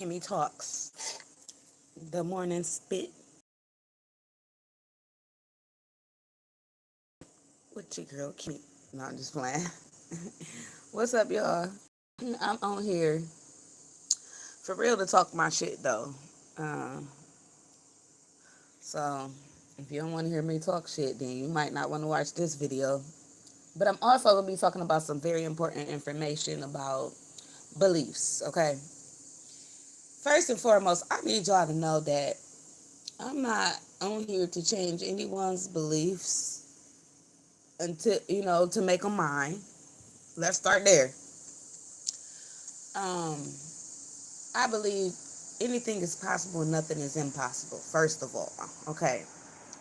Kimmy Talks, the morning spit with your girl Kimmy. No, I'm just playing. What's up, y'all? I'm on here for real to talk my shit though. Uh, so if you don't want to hear me talk shit, then you might not want to watch this video. But I'm also gonna be talking about some very important information about beliefs. Okay. First and foremost, I need y'all to know that I'm not on here to change anyone's beliefs until to make them mine. Let's start there. Um, I believe anything is possible, nothing is impossible. First of all, okay,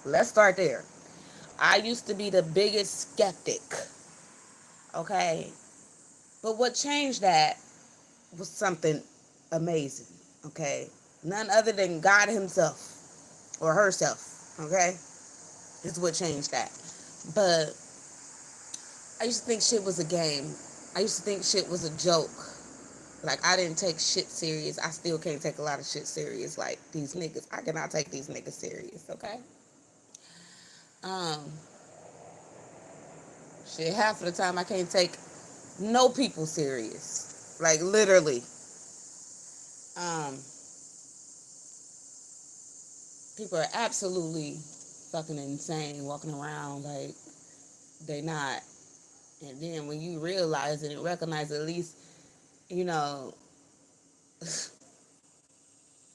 let's start there. I used to be the biggest skeptic, okay, but what changed that was something amazing, okay. None other than God Himself or herself, okay, is what changed that. But I used to think shit was a game. I used to think shit was a joke. Like, I didn't take shit serious. I still can't take a lot of shit serious. Like, these niggas, I cannot take these niggas serious, okay? Um, Shit, half of the time I can't take no people serious. Like, literally. Um, People are absolutely fucking insane walking around like they not. And then when you realize it and recognize at least, you know,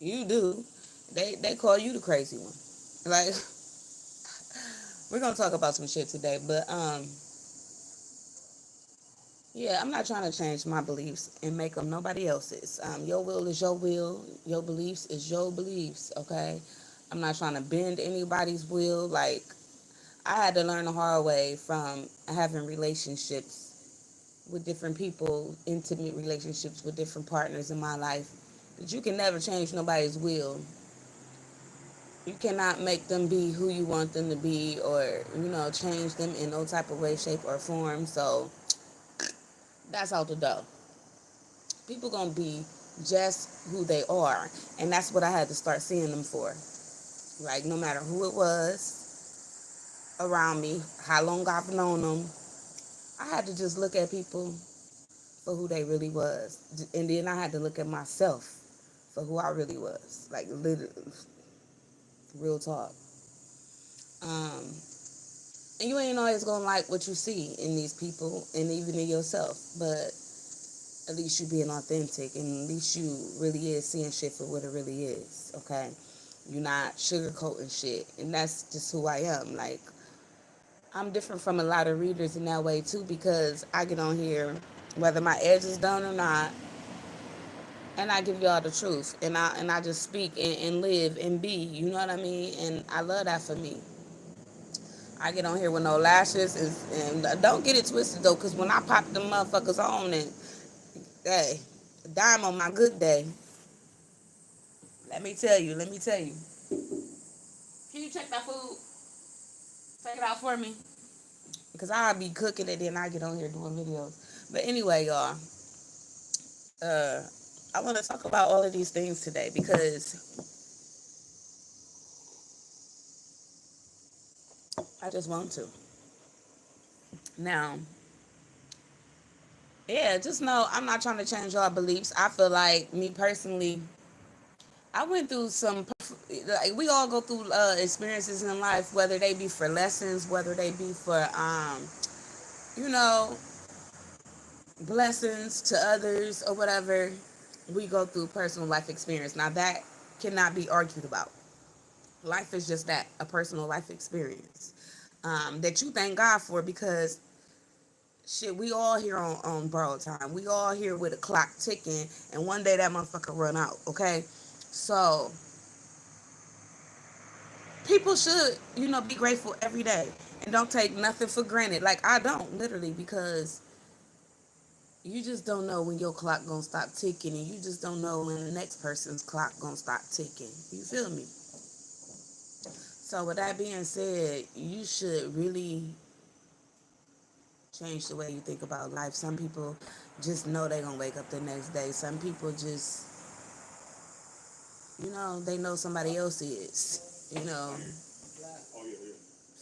you do, they call you the crazy one. Like, we're gonna talk about some shit today, but yeah, I'm not trying to change my beliefs and make them nobody else's. Your will is your will. Your beliefs is your beliefs. Okay, I'm not trying to bend anybody's will. Like, I had to learn the hard way from having relationships with different people, intimate relationships with different partners in my life. That you can never change nobody's will. You cannot make them be who you want them to be, or change them in no type of way, shape, or form. So that's out the door. People gonna be just who they are, and that's what I had to start seeing them for. Like, no matter who it was around me, how long I've known them, I had to just look at people for who they really was, and then I had to look at myself for who I really was. Like, literally, real talk. um and you ain't always gonna like what you see in these people and even in yourself, but at least you being authentic, and at least you really is seeing shit for what it really is, okay? You're not sugarcoating shit, and that's just who I am. Like, I'm different from a lot of readers in that way too, because I get on here, whether my edge is done or not, and I give y'all the truth, and I just speak and live and be, you know what I mean? And I love that for me. I get on here with no lashes, and don't get it twisted though, because when I pop them motherfuckers on, and hey, dime on my good day, let me tell you. Can you check that food? Take it out for me. Because I'll be cooking it, then I get on here doing videos. But anyway, y'all, uh, I want to talk about all of these things today because I just want to. Now, yeah, just know I'm not trying to change y'all beliefs. I feel like, me personally, I went through some, like, we all go through experiences in life, whether they be for lessons, whether they be for, you know, blessings to others or whatever. We go through personal life experience. Now, that cannot be argued about. Life is just that, a personal life experience that you thank God for, because shit, we all here on borrowed time. We all here with a clock ticking, and one day that motherfucker run out, okay? So people should, be grateful every day and don't take nothing for granted. Like, I don't, literally, because you just don't know when your clock gonna stop ticking, and you just don't know when the next person's clock gonna stop ticking. You feel me? So with that being said, you should really change the way you think about life. Some people just know they gonna wake up the next day. Some people just they know somebody else is.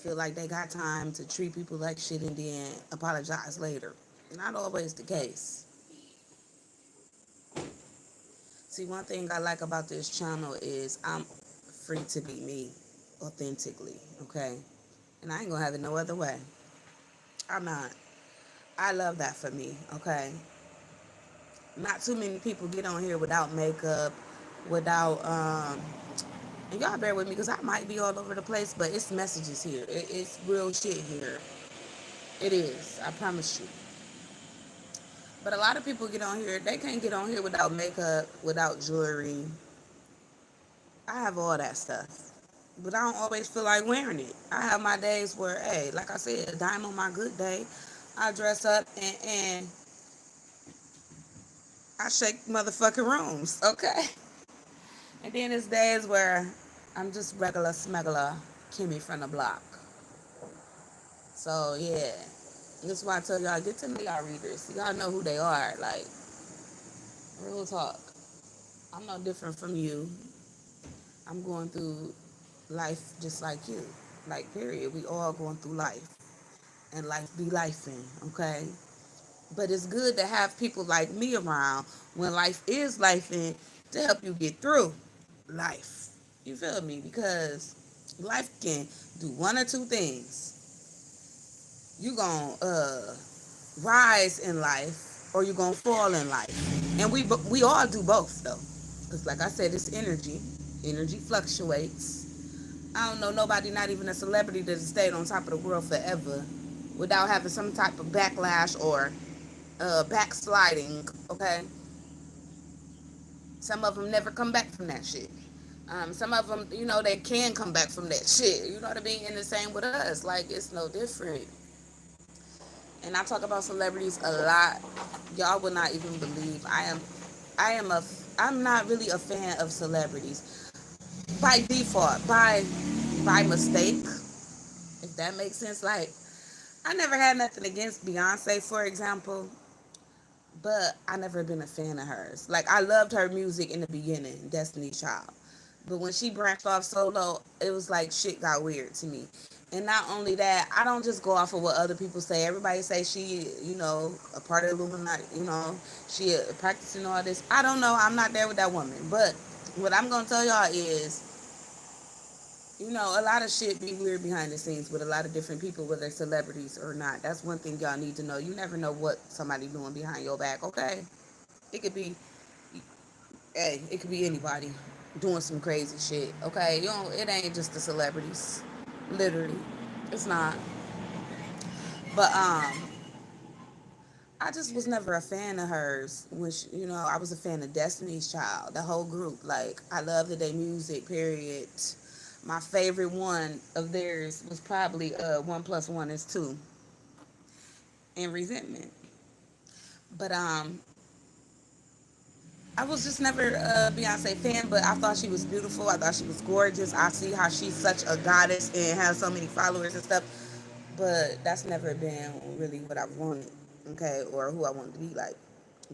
Feel like they got time to treat people like shit and then apologize later. Not always the case. See, one thing I like about this channel is I'm free to be me authentically, okay? And I ain't gonna have it no other way. I'm not. I love that for me, okay? Not too many people get on here without makeup, without, and y'all bear with me because I might be all over the place, but it's messages here. It's real shit here. It is, I promise you. But a lot of people get on here, they can't get on here without makeup, without jewelry. I have all that stuff. But I don't always feel like wearing it. I have my days where, hey, like I said, a dime on my good day, I dress up and I shake motherfucking rooms, okay? And then there's days where I'm just regular smuggler Kimmy from the block. So, yeah. That's why I tell y'all, get to know y'all readers. Y'all know who they are. Like, real talk. I'm no different from you. I'm going through life just like you. Like, period. We all going through life. And life be lifing, okay? But it's good to have people like me around when life is lifing to help you get through life. You feel me? Because life can do one or two things. You gonna rise in life or you gonna fall in life. And we all do both though. Because like I said, it's energy. Energy fluctuates. I don't know nobody, not even a celebrity, that has stayed on top of the world forever without having some type of backlash or backsliding. Okay, some of them never come back from that shit. Some of them, they can come back from that shit. You know what I mean? And the same with us. Like, it's no different. And I talk about celebrities a lot. Y'all would not even believe I'm not really a fan of celebrities by default, by mistake, if that makes sense. Like, I never had nothing against Beyonce, for example, but I never been a fan of hers. Like, I loved her music in the beginning, Destiny's Child. But when she branched off solo, it was like shit got weird to me. And not only that, I don't just go off of what other people say. Everybody say she, a part of Illuminati, she practicing all this. I don't know. I'm not there with that woman. But what I'm going to tell y'all is, a lot of shit be weird behind the scenes with a lot of different people, whether they're celebrities or not. That's one thing y'all need to know. You never know what somebody doing behind your back, okay? It could be, hey, it could be anybody doing some crazy shit, okay? It ain't just the celebrities. Literally. It's not. But, I just was never a fan of hers. Which, I was a fan of Destiny's Child, the whole group. Like, I loved their music, period. My favorite one of theirs was probably 1+1 is 2 and Resentment. But I was just never a Beyonce fan, but I thought she was beautiful. I thought she was gorgeous. I see how she's such a goddess and has so many followers and stuff. But that's never been really what I wanted, okay, or who I wanted to be like.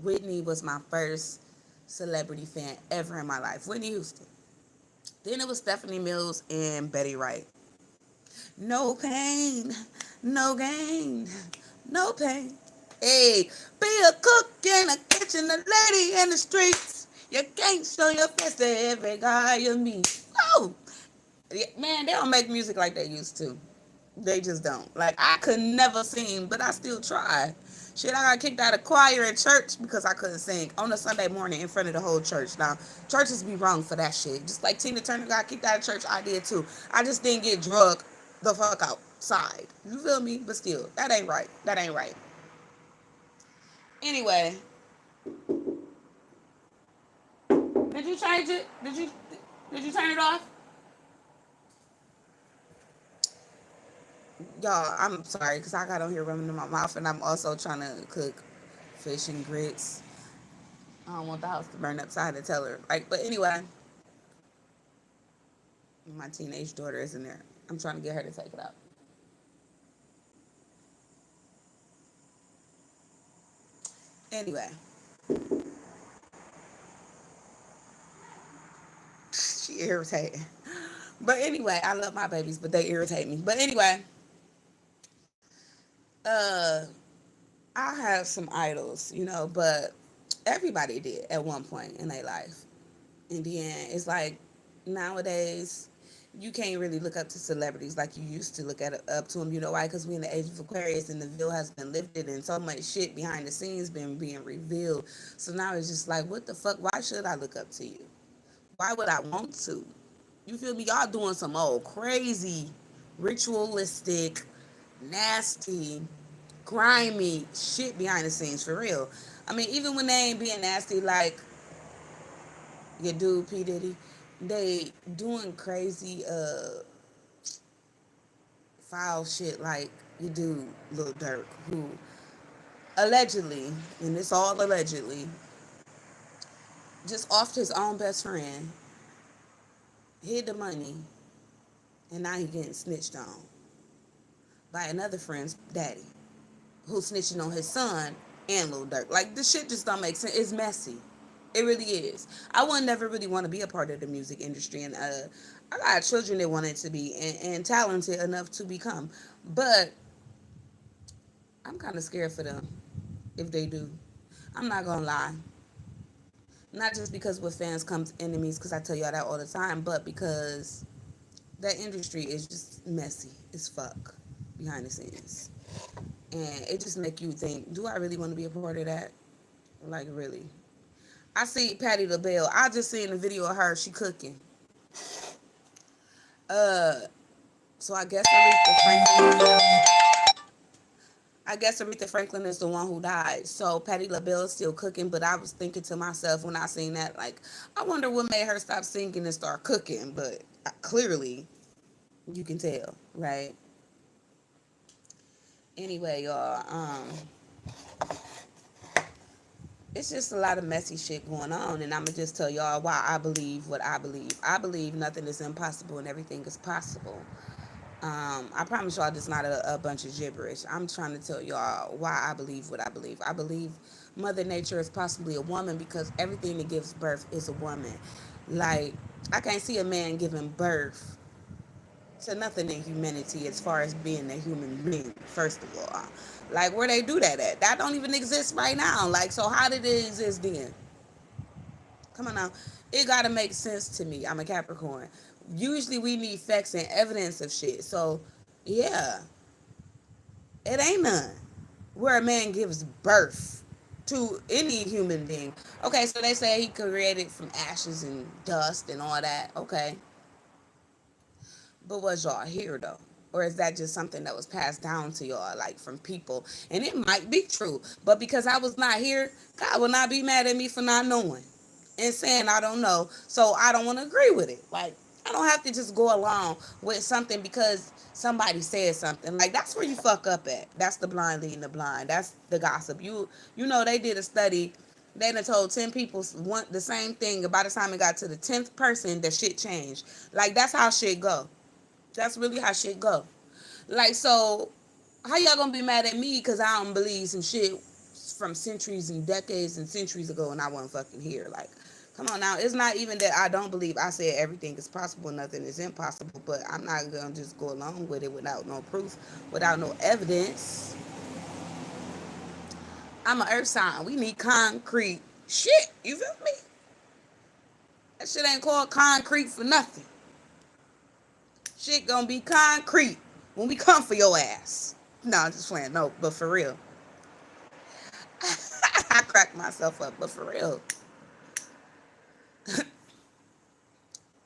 Whitney was my first celebrity fan ever in my life. Whitney Houston. Then it was Stephanie Mills and Betty Wright. No pain, no gain, no pain. Hey, be a cook in the kitchen, a lady in the streets. You can't show your face to every guy you meet. Oh, yeah, man, they don't make music like they used to. They just don't. Like, I could never sing, but I still try. Shit, I got kicked out of choir in church because I couldn't sing on a Sunday morning in front of the whole church. Now, churches be wrong for that shit. Just like Tina Turner got kicked out of church, I did too. I just didn't get drugged the fuck outside. You feel me? But still, that ain't right. That ain't right. Anyway, did you change it? Did you turn it off? Y'all, I'm sorry because I got on here running in my mouth and I'm also trying to cook fish and grits. I don't want the house to burn up, so I had to tell her. Like, but anyway, my teenage daughter is in there. I'm trying to get her to take it out. Anyway, She irritating. But anyway, I love my babies, but they irritate me. But anyway, uh, I have some idols, but everybody did at one point in their life. In the end, it's like nowadays you can't really look up to celebrities like you used to look up to them. You know why? Because we're in the age of Aquarius and the veil has been lifted and so much shit behind the scenes been being revealed. So now it's just like, what the fuck? Why should I look up to you? Why would I want to? You feel me? Y'all doing some old crazy, ritualistic, nasty, grimy shit behind the scenes for real. I mean, even when they ain't being nasty like your dude P Diddy, they doing crazy foul shit like your dude Lil Durk, who allegedly, and it's all allegedly, just offed his own best friend, hid the money, and now he getting snitched on by another friend's daddy, who's snitching on his son and Lil Durk. Like, this shit just don't make sense. It's messy. It really is. I would never really want to be a part of the music industry, and I got children that wanted to be and talented enough to become, but I'm kind of scared for them if they do. I'm not gonna lie. Not just because with fans comes enemies, because I tell y'all that all the time, but because that industry is just messy as fuck behind the scenes, and it just make you think, do I really want to be a part of that? Like, really? I see Patti LaBelle. I just seen a video of her. She cooking. Uh, so I guess Aretha Franklin is the one who died. So Patti LaBelle is still cooking. But I was thinking to myself when I seen that, like, I wonder what made her stop singing and start cooking. But clearly, you can tell, right? Anyway, y'all. It's just a lot of messy shit going on, and I'm gonna just tell y'all why I believe what I believe. I believe nothing is impossible and everything is possible. I promise y'all this is not a bunch of gibberish. I'm trying to tell y'all why I believe what I believe. I believe Mother Nature is possibly a woman because everything that gives birth is a woman. Like, I can't see a man giving birth to nothing in humanity as far as being a human being, first of all. Like, where they do that at? That don't even exist right now. Like, so how did it exist then? Come on now. It gotta make sense to me. I'm a Capricorn. Usually we need facts and evidence of shit. So, yeah, it ain't none. Where a man gives birth to any human being. Okay, so they say he created from ashes and dust and all that. Okay. But was y'all here though? Or is that just something that was passed down to y'all, like from people? And it might be true. But because I was not here, God will not be mad at me for not knowing and saying I don't know. So I don't want to agree with it. Like, I don't have to just go along with something because somebody said something. Like, that's where you fuck up at. That's the blind leading the blind. That's the gossip. You know they did a study. They done told 10 people the same thing. By the time it got to the 10th person, the shit changed. Like, that's how shit go. That's really how shit go. Like, so how y'all gonna be mad at me because I don't believe some shit from centuries and decades and centuries ago and I wasn't fucking here? Like, come on now. It's not even that I don't believe. I said everything is possible, nothing is impossible, but I'm not gonna just go along with it without no proof, without no evidence. I'm an earth sign. We need concrete shit. You feel me? That shit ain't called concrete for nothing. Shit gonna be concrete when we come for your ass. No, I'm just playing. No, but for real. I cracked myself up, but for real.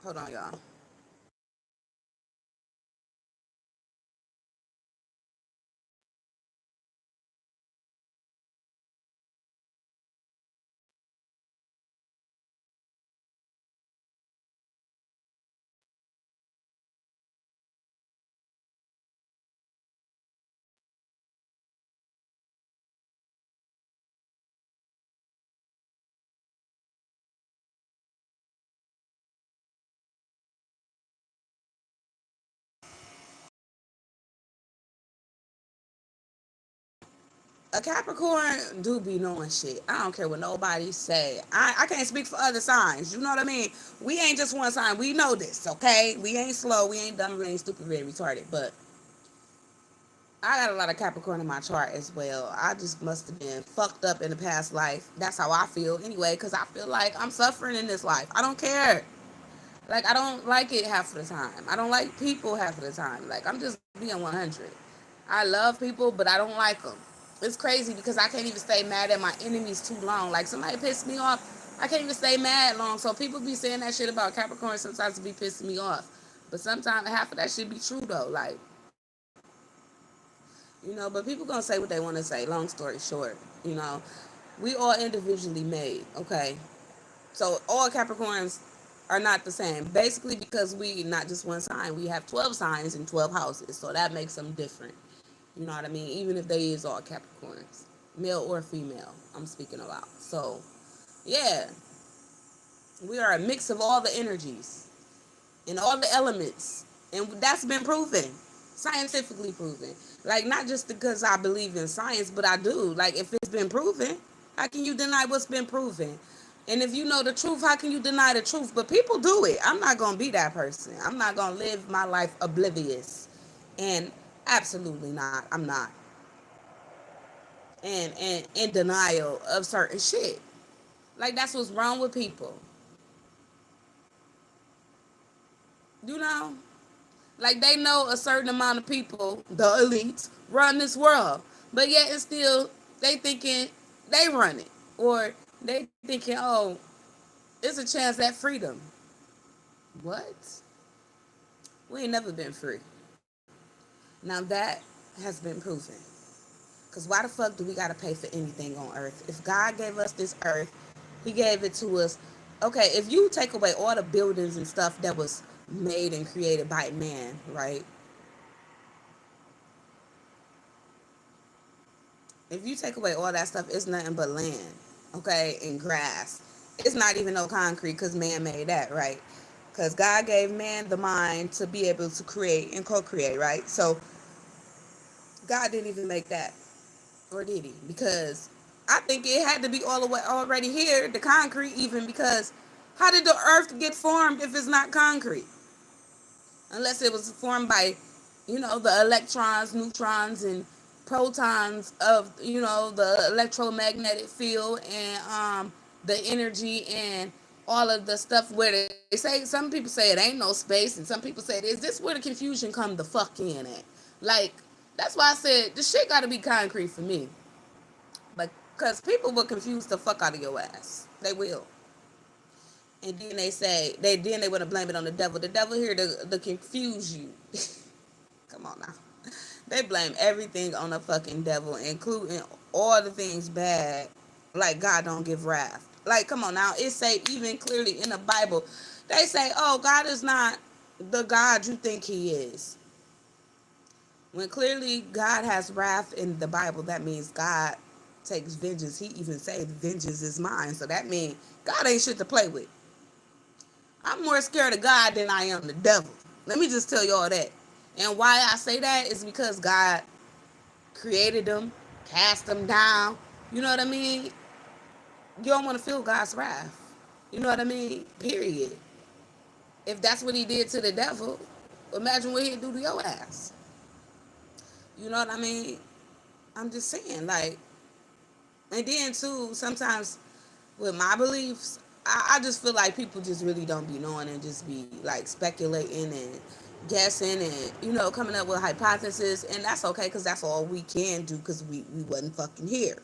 Hold on, y'all. a Capricorn do be knowing shit. I don't care what nobody say. I can't speak for other signs. You know what I mean? We ain't just one sign. We know this, okay? We ain't slow. We ain't dumb. We ain't stupid. We ain't retarded. But I got a lot of Capricorn in my chart as well. I just must have been fucked up in the past life. That's how I feel anyway, because I feel like I'm suffering in this life. I don't care. Like, I don't like it half of the time. I don't like people half of the time. Like, I'm just being 100. I love people, but I don't like them. It's crazy because I can't even stay mad at my enemies too long. Like, somebody pissed me off, I can't even stay mad long. So people be saying that shit about Capricorn sometimes it be pissing me off. But sometimes half of that shit be true, though. Like, but people gonna say what they want to say. Long story short, we all individually made, okay? So all Capricorns are not the same. Basically, because we not just one sign, we have 12 signs and 12 houses. So that makes them different. You know what I mean? Even if they is all Capricorns, male or female, I'm speaking about. So, yeah, we are a mix of all the energies and all the elements. And that's been proven, scientifically proven. Like, not just because I believe in science, but I do. Like, if it's been proven, how can you deny what's been proven? And if you know the truth, how can you deny the truth? But people do it. I'm not going to be that person. I'm not going to live my life oblivious. And absolutely not. I'm not. And in denial of certain shit. Like, that's what's wrong with people. You know? Like, they know a certain amount of people, the elites, run this world. But yet it's still, they thinking they run it. Or they thinking, oh, it's a chance at freedom. What? We ain't never been free. Now that has been proven. Because why the fuck do we got to pay for anything on earth? If God gave us this earth, he gave it to us. Okay, if you take away all the buildings and stuff that was made and created by man, right? If you take away all that stuff, it's nothing but land, okay, and grass. It's not even no concrete because man made that, right? Because God gave man the mind to be able to create and co-create, right? So God didn't even make that, or did he? Because I think it had to be all the way already here, the concrete, even because how did the earth get formed if it's not concrete? Unless it was formed by, the electrons, neutrons, and protons of, the electromagnetic field and the energy and all of the stuff where they say, some people say it ain't no space and some people say it is. This where the confusion come the fuck in at. Like, that's why I said this shit gotta be concrete for me. Because people will confuse the fuck out of your ass. They will. And then they want to blame it on the devil. The devil here to confuse you. Come on now. They blame everything on the fucking devil, including all the things bad. Like God don't give wrath. Like, come on now. It say even clearly in the Bible, they say, oh, God is not the God you think he is. When clearly God has wrath in the Bible, that means God takes vengeance. He even said vengeance is mine. So that means God ain't shit to play with. I'm more scared of God than I am the devil. Let me just tell y'all that. And why I say that is because God created them, cast them down. You know what I mean? You don't want to feel God's wrath. You know what I mean? Period. If that's what he did to the devil, imagine what he'd do to your ass. You know what I mean? I'm just saying, like, and then too, sometimes with my beliefs, I just feel like people just really don't be knowing and just be like speculating and guessing and coming up with hypotheses, and that's okay because that's all we can do because we wasn't fucking here.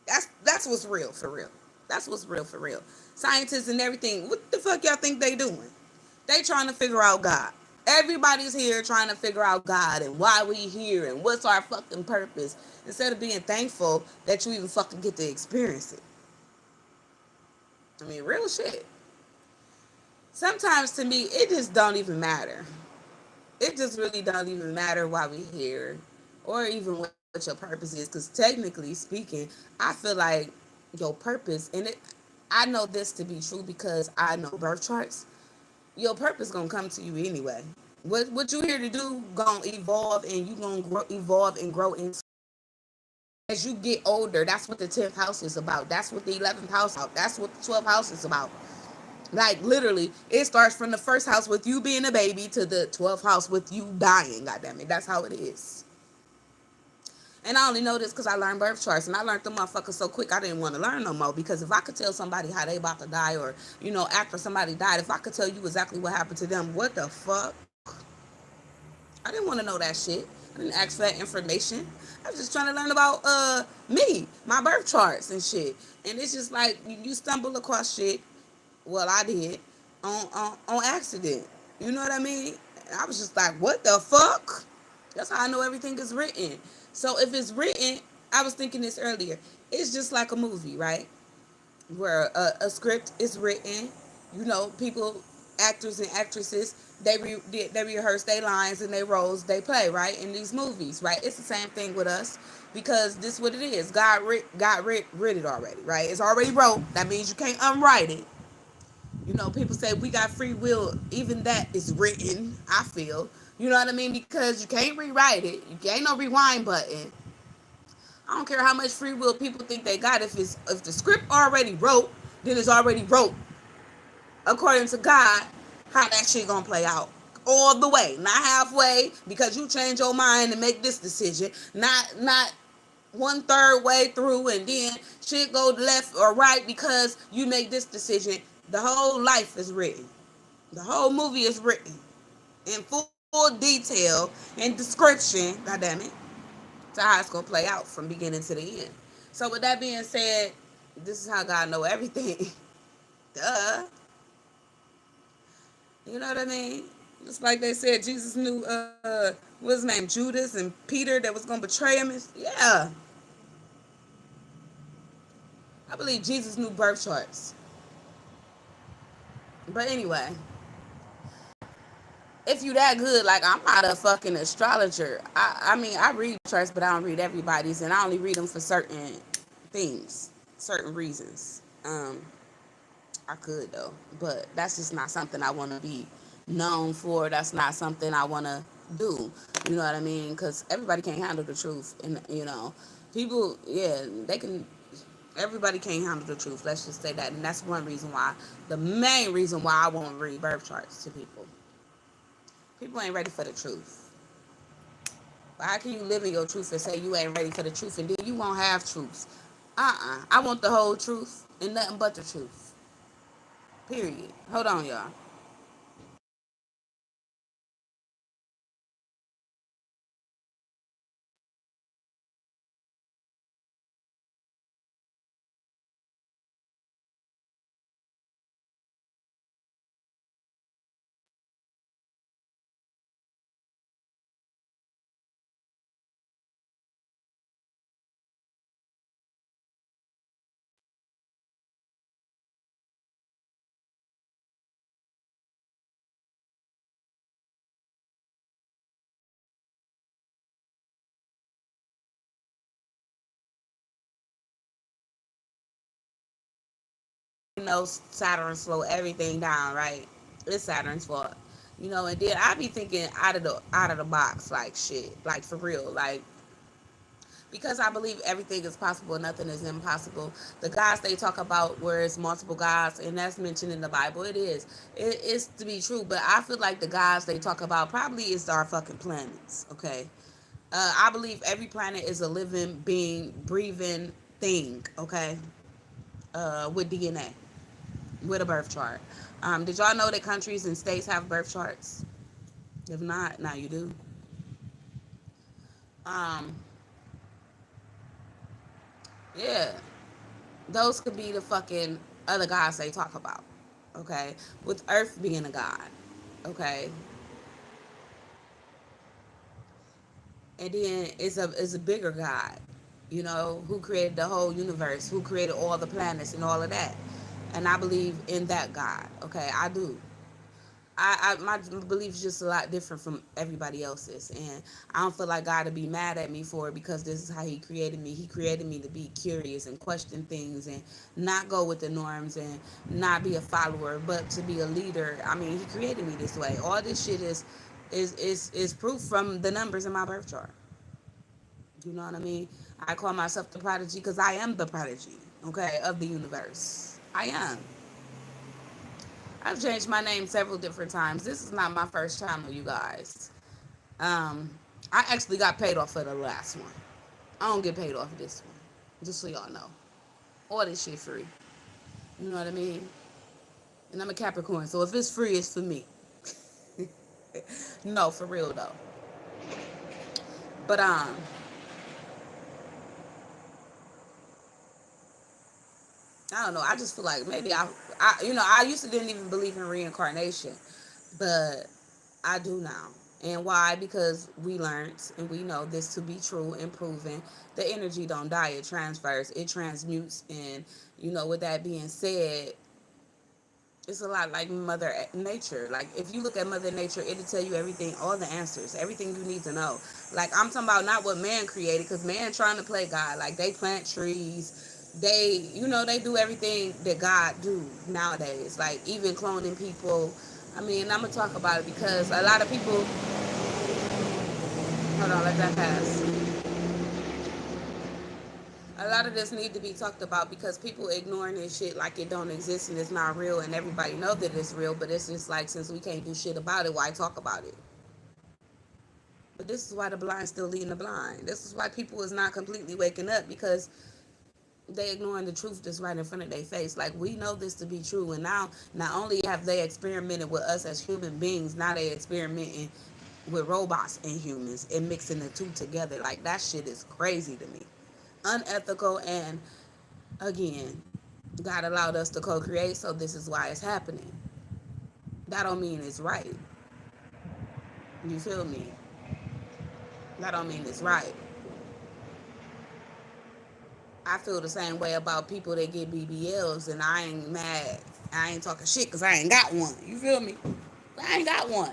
That's what's real for real. That's what's real for real. Scientists and everything, what the fuck y'all think they doing? They trying to figure out God. Everybody's here trying to figure out God and why we here and what's our fucking purpose instead of being thankful that you even fucking get to experience it. I mean, real shit. Sometimes to me, it just don't even matter. It just really don't even matter why we here or even what your purpose is. Because technically speaking, I feel like your purpose, and I know this to be true because I know birth charts. Your purpose gonna come to you anyway. What you here to do gonna evolve, and you gonna evolve and grow into As you get older, that's what the 10th house is about. That's what the 11th house out. That's what the 12th house is about. Like literally, it starts from the first house with you being a baby to the 12th house with you dying. God damn it, that's how it is. And I only know this because I learned birth charts, and I learned the motherfuckers so quick I didn't want to learn no more. Because if I could tell somebody how they about to die, or after somebody died, if I could tell you exactly what happened to them, what the fuck? I didn't want to know that shit. I didn't ask for that information. I was just trying to learn about me, my birth charts and shit. And it's just like you stumble across shit. Well, I did on accident. You know what I mean? I was just like, what the fuck? That's how I know everything is written. So if it's written, I was thinking this earlier. It's just like a movie, right? Where a script is written. People, actors and actresses, they rehearse their lines and their roles they play, right, in these movies, right? It's the same thing with us, because this is what it is. God writ it already, right? It's already wrote. That means you can't unwrite it. People say we got free will. Even that is written, I feel. You know what I mean? Because you can't rewrite it. You ain't no rewind button. I don't care how much free will people think they got. If the script already wrote, then it's already wrote. According to God, how that shit gonna play out. All the way. Not halfway because you change your mind and make this decision. Not 1/3 way through and then shit go left or right because you make this decision. The whole life is written. The whole movie is written in full detail and description, god damn it, to how it's gonna play out from beginning to the end. So with that being said, this is how God know everything. Duh. You know what I mean? Just like they said, Jesus knew what's his name, Judas and Peter that was gonna betray him. Yeah, I believe Jesus knew birth charts. But anyway, if you that good, like I'm not a fucking astrologer. I mean I read charts, but I don't read everybody's, and I only read them for certain things, certain reasons. I could though, but that's just not something I want to be known for. That's not something I want to do. You know what I mean? Because everybody can't handle the truth, and people, yeah, they can. Everybody can't handle the truth. Let's just say that, and that's one reason why. The main reason why I won't read birth charts to people. People ain't ready for the truth. But how can you live in your truth and say you ain't ready for the truth, and then you won't have truth? I want the whole truth and nothing but the truth. Period. Hold on, y'all. Saturn slow everything down, right? It's Saturn's fault. And then I be thinking out of the box, like shit, like for real, like because I believe everything is possible, nothing is impossible. The gods they talk about, where it's multiple gods, and that's mentioned in the Bible, it is. It's to be true, but I feel like the gods they talk about probably is our fucking planets. Okay, I believe every planet is a living being, breathing thing. Okay, with DNA, with a birth chart. Did y'all know that countries and states have birth charts? If not, now you do. Um, yeah, those could be the fucking other gods they talk about. Okay, with Earth being a god. Okay, and then it's a bigger god. Who created the whole universe, who created all the planets and all of that. And I believe in that God. Okay, I do. My belief is just a lot different from everybody else's, and I don't feel like God to be mad at me for it because this is how He created me. He created me to be curious and question things and not go with the norms and not be a follower, but to be a leader. I mean, He created me this way. All this shit is proof from the numbers in my birth chart. You know what I mean? I call myself the prodigy because I am the prodigy, okay, of the universe. I am. I've changed my name several different times. This is not my first channel, you guys. Um, I actually got paid off for the last one. I don't get paid off of this one, just so y'all know. All this shit free. You know what I mean? And I'm a Capricorn, so if it's free, it's for me. No, for real though. But I don't know. I just feel like maybe I used to didn't even believe in reincarnation, but I do now. And why? Because we learned and we know this to be true and proven. The energy don't die; it transfers, it transmutes. And with that being said, it's a lot like Mother Nature. Like if you look at Mother Nature, it'll tell you everything, all the answers, everything you need to know. Like I'm talking about not what man created, because man trying to play God. Like they plant trees, they do everything that God do nowadays. Like even cloning people. I mean, I'm gonna talk about it because a lot of people. Hold on, let that pass. A lot of this need to be talked about because people ignoring this shit like it don't exist and it's not real, and everybody know that it's real, but it's just like, since we can't do shit about it, why talk about it? But this is why the blind still leading the blind. This is why people is not completely waking up, because they ignoring the truth that's right in front of their face. Like we know this to be true, and now not only have they experimented with us as human beings, now they experimenting with robots and humans and mixing the two together. Like that shit is crazy to me, unethical. And again, God allowed us to co-create, so this is why it's happening. That don't mean it's right. You feel me? That don't mean it's right. I feel the same way about people that get BBLs, and I ain't mad. I ain't talking shit because I ain't got one. You feel me? I ain't got one.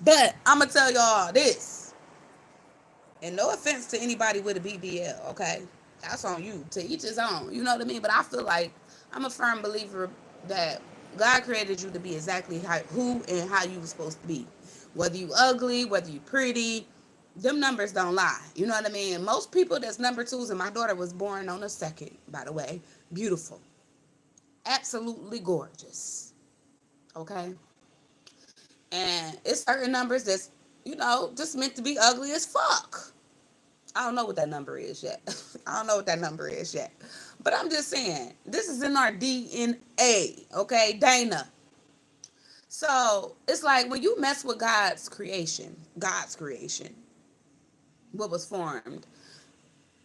But I'm going to tell y'all this. And no offense to anybody with a BBL, okay? That's on you. To each his own. You know what I mean? But I feel like I'm a firm believer that God created you to be exactly who and how you were supposed to be. Whether you ugly, whether you pretty, them numbers don't lie. You know what I mean? Most people that's number twos, and my daughter was born on the second, by the way. Beautiful. Absolutely gorgeous. Okay? And it's certain numbers that's, just meant to be ugly as fuck. I don't know what that number is yet. I don't know what that number is yet. But I'm just saying, this is in our DNA, okay? Dana. So it's like when you mess with God's creation, what was formed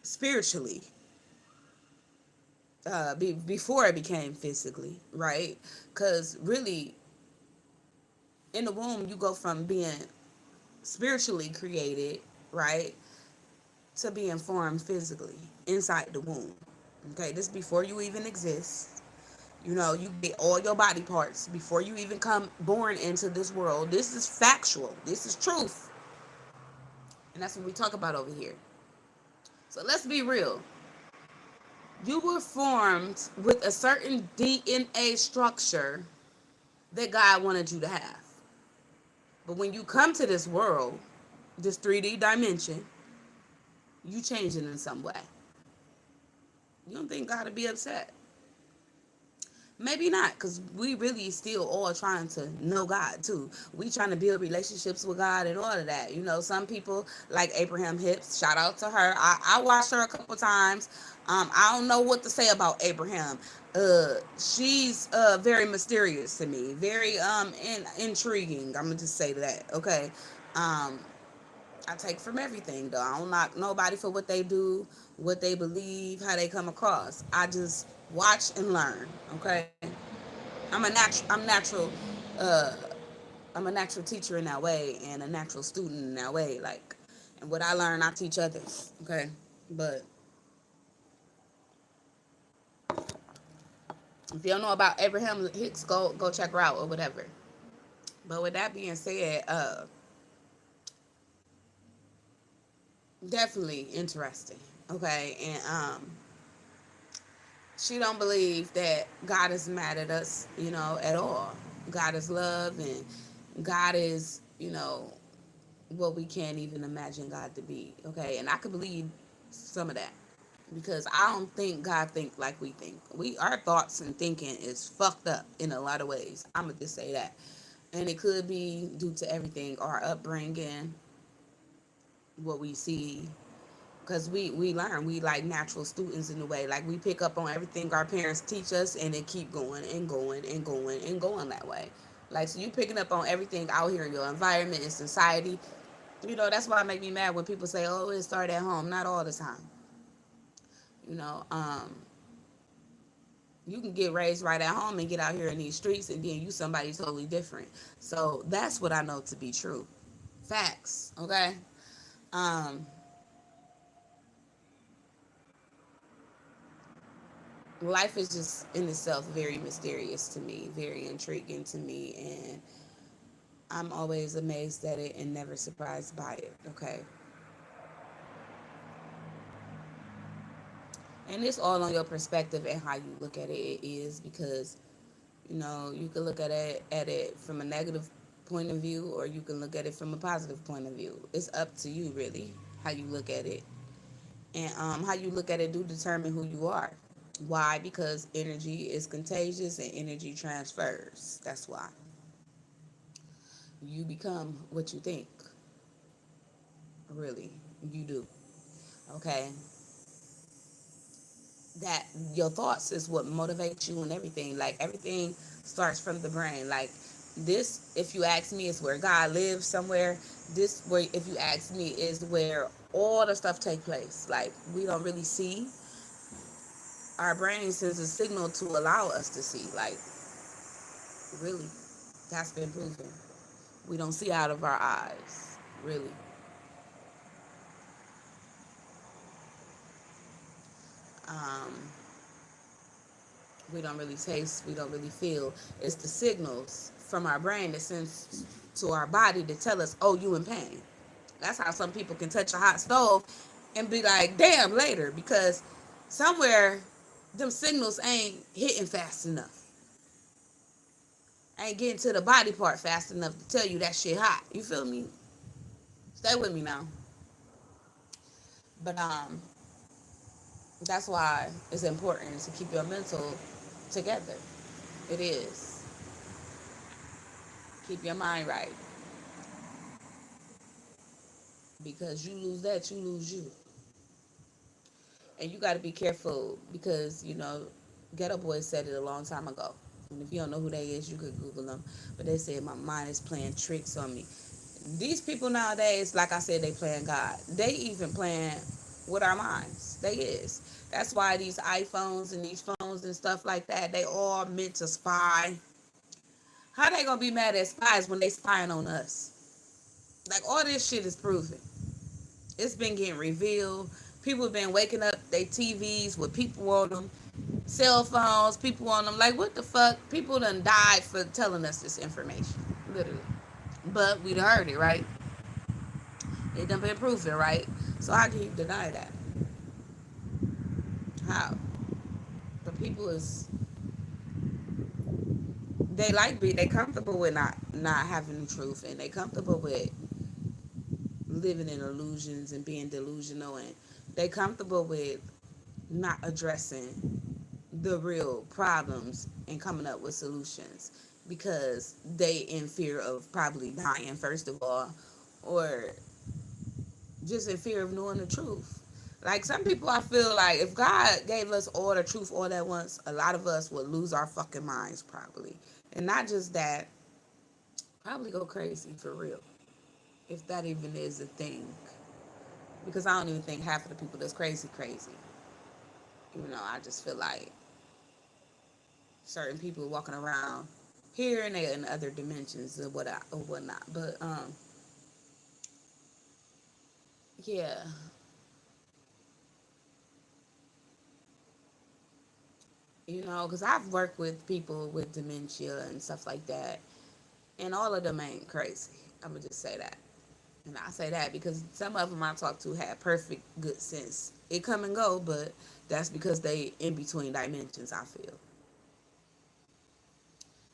spiritually, before it became physically, right? Because really, in the womb, you go from being spiritually created, right, to being formed physically inside the womb. Okay, this before you even exist. You get all your body parts before you even come born into this world. This is factual. This is truth. And that's what we talk about over here. So let's be real. You were formed with a certain DNA structure that God wanted you to have. But when you come to this world, this 3D dimension, you change it in some way. You don't think God would be upset? Maybe not, because we really still all trying to know God too. We trying to build relationships with God and all of that. Some people like Abraham Hicks. Shout out to her. I watched her a couple times. I don't know what to say about Abraham. She's very mysterious to me. Very intriguing. I'm gonna just say that. Okay. I take from everything though. I don't knock nobody for what they do, what they believe, how they come across. I just watch and learn. Okay. Uh I'm a natural teacher in that way, and a natural student in that way. Like, and what I learn I teach others. Okay. But if you don't know about Abraham Hicks, go check her out or whatever. But with that being said, definitely interesting. Okay. And she don't believe that God is mad at us, at all. God is love, and God is, what we can't even imagine God to be. Okay. And I could believe some of that. Because I don't think God think like we think. Our thoughts and thinking is fucked up in a lot of ways. I'm gonna just say that, and it could be due to everything, our upbringing, what we see. Because we learn, we like natural students in a way. Like we pick up on everything our parents teach us, and it keep going and going and going and going that way. Like, so you picking up on everything out here in your environment and society. That's why it make me mad when people say, "Oh, it started at home." Not all the time. You know, you can get raised right at home and get out here in these streets, and then you somebody totally different. So that's what I know to be true. Facts. Okay. Um, Life is just in itself very mysterious to me, very intriguing to me, and I'm always amazed at it and never surprised by it. Okay. And it's all on your perspective and how you look at it. It is because you can look at it from a negative point of view, or you can look at it from a positive point of view. It's up to you, really, how you look at it, and how you look at it do determine who you are. Why? Because energy is contagious and energy transfers. That's why you become what you think. Really, you do. Okay, that your thoughts is what motivates you and everything. Like everything starts from the brain. Like this, if you ask me, is where God lives somewhere. This, where if you ask me, is where all the stuff take place. Like we don't really see. Our brain sends a signal to allow us to see. Like really, that's been proven. We don't see out of our eyes. Really. Um, we don't really taste, we don't really feel. It's the signals from our brain that sends to our body to tell us, oh, you in pain. That's how some people can touch a hot stove and be like, damn, later, because somewhere them signals ain't hitting fast enough. Ain't getting to the body part fast enough to tell you that shit hot. You feel me? Stay with me now. But that's why it's important to keep your mental together. It is. Keep your mind right. Because you lose that, you lose you. And you got to be careful because, Ghetto Boys said it a long time ago. And if you don't know who they is, you could Google them. But they said, my mind is playing tricks on me. These people nowadays, like I said, they playing God. They even playing with our minds. They is. That's why these iPhones and these phones and stuff like that, they all meant to spy. How they gonna be mad at spies when they spying on us? Like all this shit is proven. It's been getting revealed. People have been waking up their TVs with people on them, cell phones, people on them. Like, what the fuck? People done died for telling us this information, literally. But we done heard it, right? It done been proven, right? So how can you deny that? How? The people is they comfortable with not having the truth, and they comfortable with living in illusions and being delusional, and they comfortable with not addressing the real problems and coming up with solutions because they in fear of probably dying first of all, or just in fear of knowing the truth. Like some people, I feel like if God gave us all the truth all at once, a lot of us would lose our fucking minds probably. And not just that, probably go crazy for real, if that even is a thing. Because I don't even think half of the people that's crazy. I just feel like certain people walking around here and there in other dimensions or whatnot. But yeah, because I've worked with people with dementia and stuff like that, and all of them ain't crazy. I'm gonna just say that, and I say that because some of them I talked to had perfect good sense. It come and go, but that's because they in between dimensions. I feel,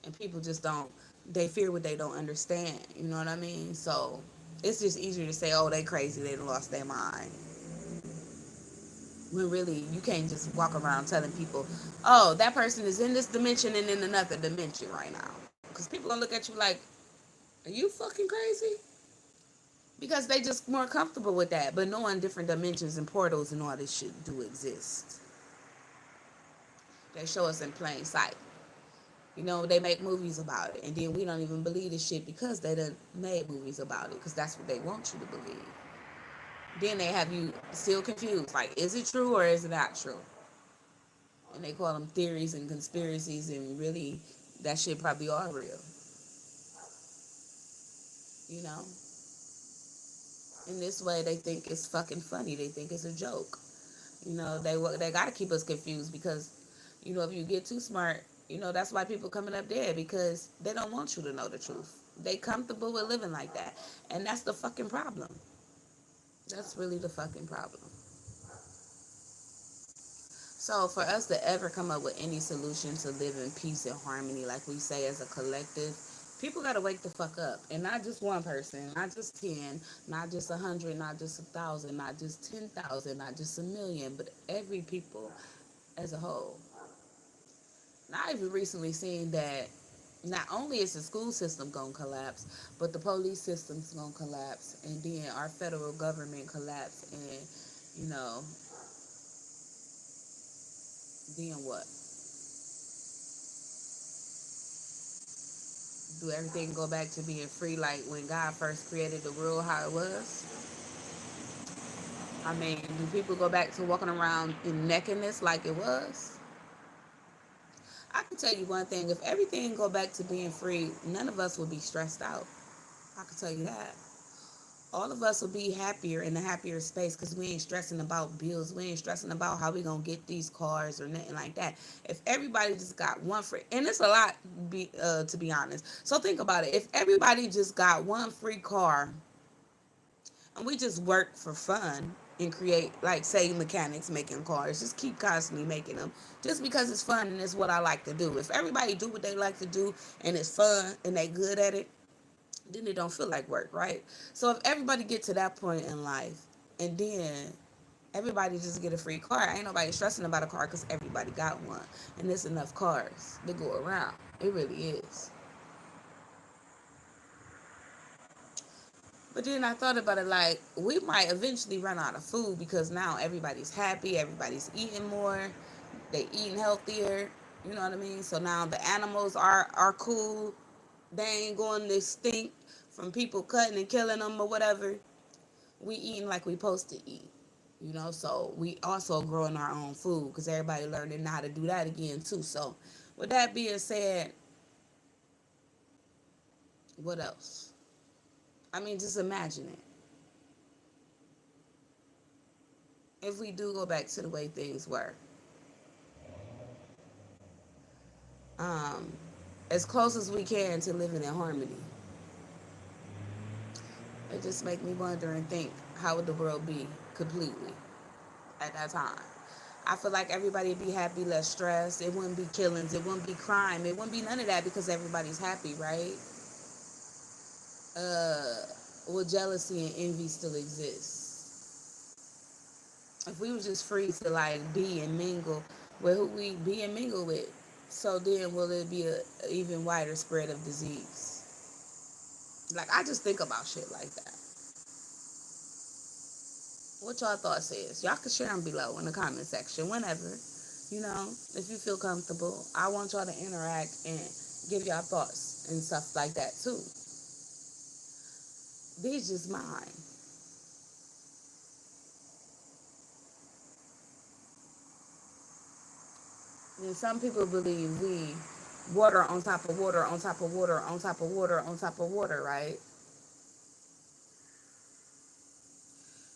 and people just don't. They fear what they don't understand. You know what I mean? So it's just easier to say, "Oh, they crazy. They lost their mind." When really you can't just walk around telling people, oh, that person is in this dimension and in another dimension right now. Because people gonna look at you like, are you fucking crazy? Because they just more comfortable with that. But knowing different dimensions and portals and all this shit do exist. They show us in plain sight. You know, they make movies about it. And then we don't even believe this shit because they done made movies about it. Because that's what they want you to believe. Then they have you still confused. Like, is it true or is it not true? And they call them theories and conspiracies. And really, that shit probably all real. You know? In this way, they think it's fucking funny. They think it's a joke. You know, they got to keep us confused because, you know, if you get too smart, you know, that's why people coming up dead because they don't want you to know the truth. They comfortable with living like that. And that's the fucking problem. That's really the fucking problem. So for us to ever come up with any solution to live in peace and harmony, like we say as a collective, people gotta wake the fuck up, and not just one person, not just 10, not just 100, not just 1,000, not just 10,000, not just a million, but every people as a whole. Now, I've recently seen that not only is the school system gonna collapse, but the police system's gonna collapse, and then our federal government collapse, and you know, then what? Do everything go back to being free like when God first created the world how it was? I mean, do people go back to walking around in nakedness like it was? I can tell you one thing, if everything go back to being free, none of us will be stressed out. I can tell you that. All of us will be happier in a happier space because we ain't stressing about bills. We ain't stressing about how we gonna get these cars or nothing like that. If everybody just got one free, and it's a lot, to be honest. So think about it. If everybody just got one free car, and we just work for fun and create, like, say, mechanics making cars, just keep constantly making them, just because it's fun and it's what I like to do. If everybody do what they like to do and it's fun and they good at it, then it don't feel like work, right? So if everybody get to that point in life, and then everybody just get a free car, ain't nobody stressing about a car because everybody got one, and there's enough cars to go around. It really is. But then I thought about it, like, we might eventually run out of food because now everybody's happy, everybody's eating more, they eating healthier. You know what I mean? So now the animals are cool. They ain't going to stink from people cutting and killing them or whatever. We eating like we supposed to eat. You know, so we also growing our own food because everybody learning how to do that again too. So with that being said, what else? I mean, just imagine it. If we do go back to the way things were, um, as close as we can to living in harmony, it just make me wonder and think, how would the world be completely at that time? I feel like everybody would be happy, less stress. It wouldn't be killings. It wouldn't be crime. It wouldn't be none of that because everybody's happy, right? Uh, will jealousy and envy still exist? If we were just free to like be and mingle with who we be and mingle with, so then will it be a even wider spread of disease? Like, I just think about shit like that. What y'all thoughts is? Y'all can share them below in the comment section whenever. You know, if you feel comfortable. I want y'all to interact and give y'all thoughts and stuff like that too. These just mine. And some people believe we water on top of water on top of water on top of water on top of water, right?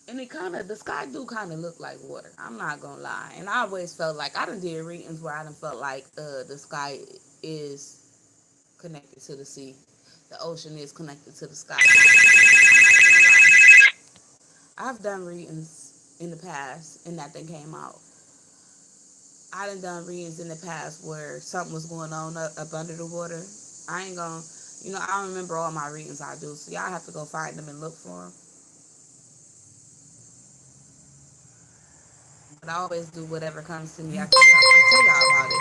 And it kind of, the sky do kind of look like water. I'm not gonna lie. And I always felt like, I done did readings where I done felt like the sky is connected to the sea. The ocean is connected to the sky. I'm not gonna lie. I've done readings in the past and that thing came out. I done readings in the past where something was going on up under the water. I ain't gonna, you know, I don't remember all my readings I do, so y'all have to go find them and look for them. but I always do whatever comes to me. I tell y'all about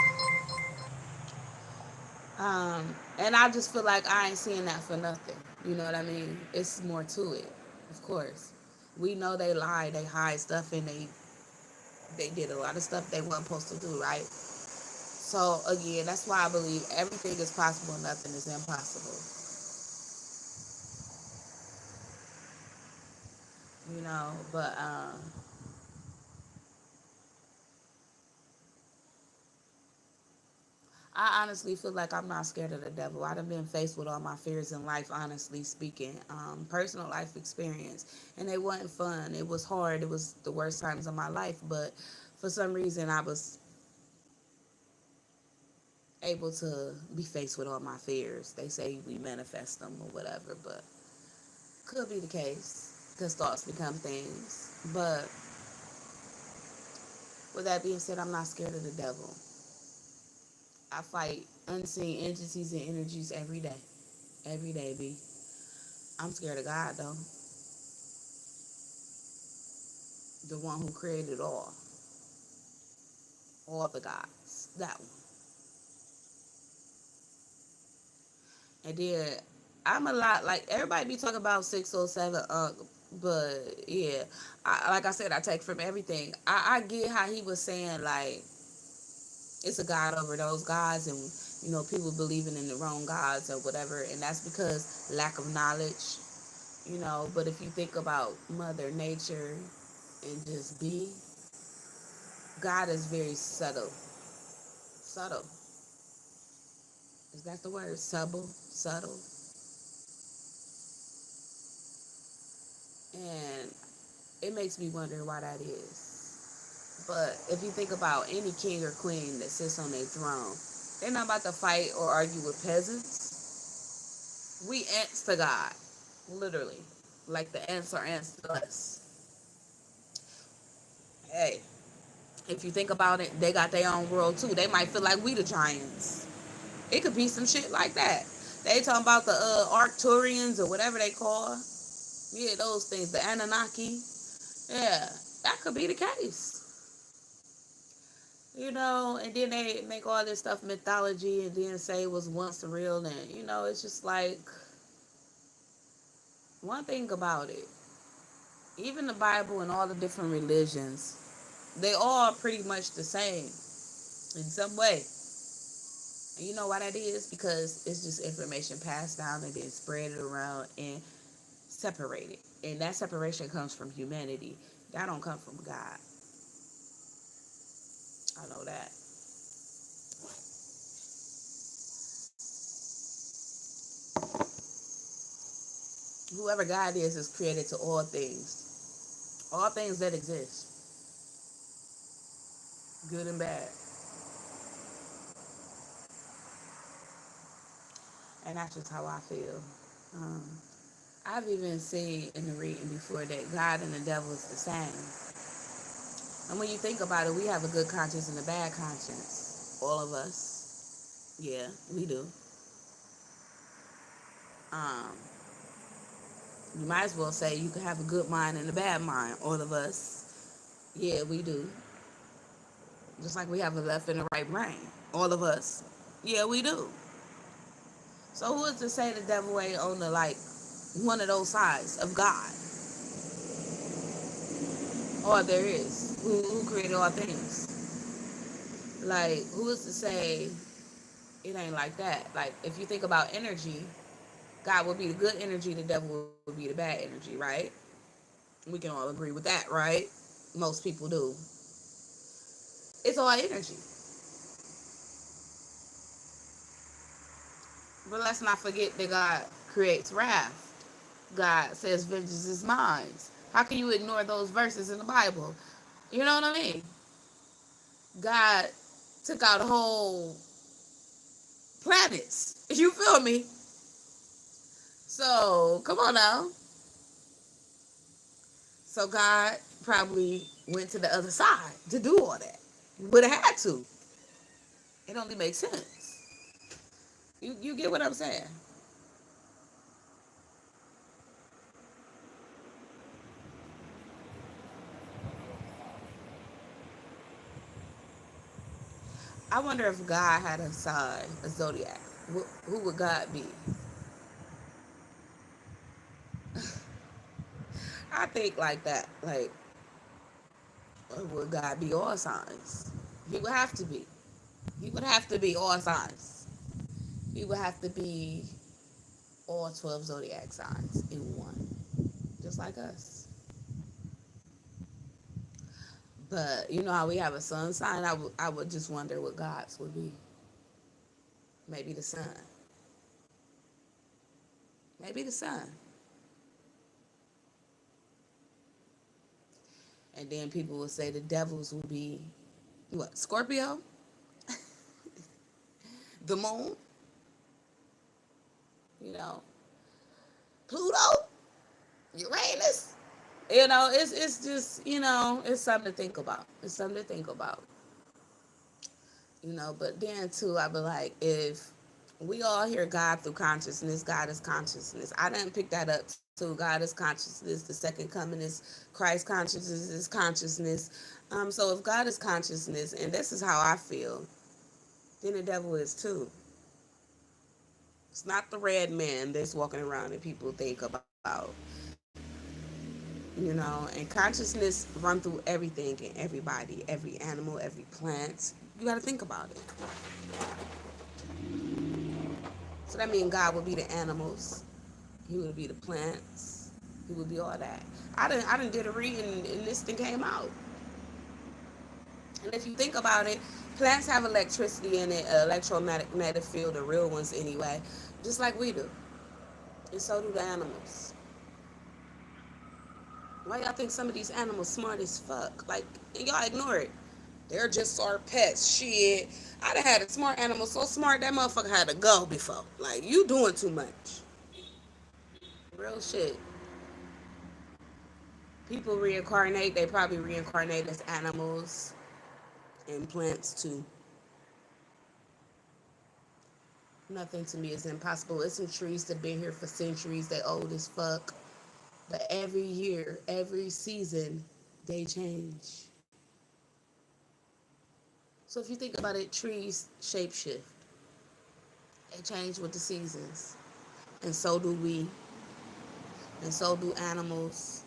it. And I just feel like I ain't seeing that for nothing. You know what I mean? It's more to it, of course. We know they lie, they hide stuff, and they did a lot of stuff they weren't supposed to do, right? So again, that's why I believe everything is possible, nothing is impossible. But I honestly feel like I'm not scared of the devil. I've been faced with all my fears in life, honestly speaking. Personal life experience. And it wasn't fun. It was hard. It was the worst times of my life. But for some reason, I was able to be faced with all my fears. They say we manifest them or whatever, but could be the case because thoughts become things. But with that being said, I'm not scared of the devil. I fight unseen entities and energies every day. Every day, B. I'm scared of God, though. The one who created all the gods. That one. And then I'm a lot like everybody be talking about 607 but yeah, like I said, I take from everything. I get how he was saying like it's a God over those gods, and people believing in the wrong gods or whatever, and that's because lack of knowledge. But if you think about Mother Nature and just be, God is very subtle. Subtle. Is that the word? Subtle. And it makes me wonder why that is. But if you think about any king or queen that sits on their throne, they're not about to fight or argue with peasants. We ants to God, literally. Like the ants are ants to us. Hey, if you think about it, they got their own world too. They might feel like we the giants. It could be some shit like that. They talking about the Arcturians or whatever they call. Yeah, those things. The Anunnaki. Yeah, that could be the case. And then they make all this stuff mythology and then say it was once real. And, it's just like one thing about it. Even the Bible and all the different religions, they all pretty much the same in some way. And you know why that is? Because it's just information passed down and then spread it around and separated. And that separation comes from humanity. That don't come from God. I know that. Whoever God is created to all things. All things that exist, good and bad. And that's just how I feel. Um, I've even seen in the reading before that God and the devil is the same. And when you think about it, we have a good conscience and a bad conscience. All of us. Yeah, we do. Um, you might as well say you can have a good mind and a bad mind. All of us. Yeah, we do. Just like we have a left and a right brain. All of us. Yeah, we do. So who is to say the devil ain't on the one of those sides of God? Or there is. Who created all things? Like, who is to say it ain't like that? Like, if you think about energy, God will be the good energy, the devil will be the bad energy, right? We can all agree with that, right? Most people do. It's all energy. But let's not forget that God creates wrath. God says vengeance is mine. How can you ignore those verses in the Bible? You know what I mean? God took out whole planets. You feel me? So come on now. So God probably went to the other side to do all that. Would have had to. It only makes sense. You get what I'm saying? I wonder if God had a sign, a zodiac. Who would God be? I think like that. Like, would God be all signs? He would have to be. He would have to be all signs. He would have to be all 12 zodiac signs in one, just like us. But you know how we have a sun sign? I would just wonder what God's would be. Maybe the sun. Maybe the sun. And then people would say the devils would be what? Scorpio? The moon? You know, Pluto? Uranus? You know, it's just, it's something to think about. It's something to think about. But then too, I be like, if we all hear God through consciousness, God is consciousness. I didn't pick that up too. God is consciousness. The second coming is Christ consciousness is consciousness. So if God is consciousness, and this is how I feel, then the devil is too. It's not the red man that's walking around and people think about. And consciousness run through everything and everybody, every animal, every plant. You got to think about it. So that means God would be the animals. He would be the plants. He would be all that. I didn't did a reading and this thing came out. And if you think about it, plants have electricity in it, electromagnetic field, the real ones anyway, just like we do. And so do the animals. Why y'all think some of these animals smart as fuck? Like, and y'all ignore it. They're just our pets. Shit. I done had a smart animal so smart that motherfucker had to go before. Like, you doing too much. Real shit. People reincarnate. They probably reincarnate as animals and plants too. Nothing to me is impossible. It's some trees that been here for centuries. They old as fuck. But every year, every season, they change. So if you think about it, trees shapeshift. They change with the seasons. And so do we. And so do animals.